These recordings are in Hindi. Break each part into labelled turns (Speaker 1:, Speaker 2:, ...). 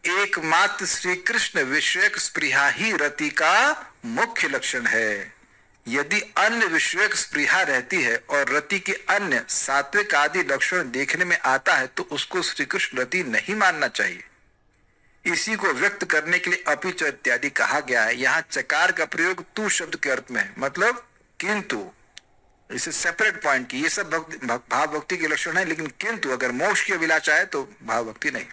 Speaker 1: एकमात्र श्री कृष्ण विषयक स्पृहा ही रति का मुख्य लक्षण है। यदि अन्य विषयक स्पृहा रहती है और रति के अन्य सात्विक आदि लक्षण देखने में आता है तो उसको श्री कृष्ण रति नहीं मानना चाहिए। इसी को व्यक्त करने के लिए अपिच इत्यादि कहा गया है। यहाँ चकार का प्रयोग तू शब्द के अर्थ में है, मतलब किंतु। इसे सेपरेट पॉइंट की, ये सब भाव भक्ति के लक्षण है, लेकिन किंतु अगर मोक्ष की अभिलाषा है तो भाव भक्ति नहीं।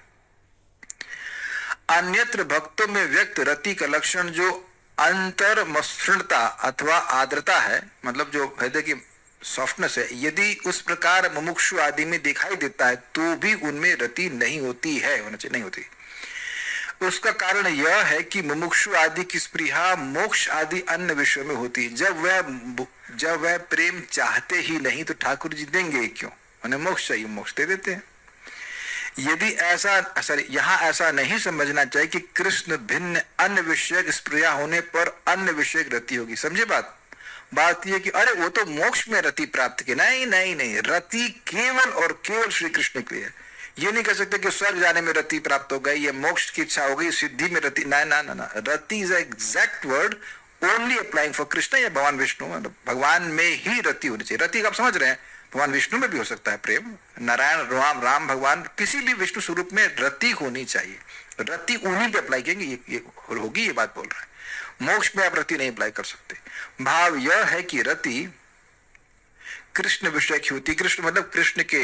Speaker 1: अन्यत्र भक्तों में व्यक्त रति का लक्षण जो अंतर मसृणता अथवा आर्द्रता है, मतलब जो हृदय की सॉफ्टनेस है, यदि उस प्रकार मुमुक्षु आदि में दिखाई देता है तो भी उनमें रति नहीं होती है, होना चाहिए, नहीं होती। उसका कारण यह है कि मुमुक्षु आदि की स्पृहा मोक्ष आदि अन्य विषयों में होती है। जब वह प्रेम चाहते ही नहीं तो ठाकुर जी देंगे क्यों? उन्हें मोक्ष चाहिए, मोक्ष दे देते हैं। यदि यहाँ ऐसा नहीं समझना चाहिए कि कृष्ण भिन्न अन्य विषयक स्पृहा होने पर अन्य विषयक रति होगी। समझे बात यह कि अरे वो तो मोक्ष में रति प्राप्त की, नहीं नहीं नहीं, रति केवल और केवल श्री कृष्ण के लिए। ये नहीं कह सकते कि स्वर्ग जाने में रति प्राप्त हो गई, ये मोक्ष की इच्छा हो गई, सिद्धि में रति, ना ना ना ना, रति is exact word only applying for Krishna या भगवान विष्णु। भगवान में ही रति होनी चाहिए। रति आप समझ रहे हैं, भगवान विष्णु में भी हो सकता है प्रेम, नारायण राम भगवान किसी भी विष्णु स्वरूप में रति होनी चाहिए। रति उन्हीं पे अप्लाई करेंगे, ये होगी, ये बात बोल रहा है। मोक्ष में आप रति नहीं अप्लाई कर सकते। भाव यह है कि रति कृष्ण विषय की होती। कृष्ण मतलब कृष्ण के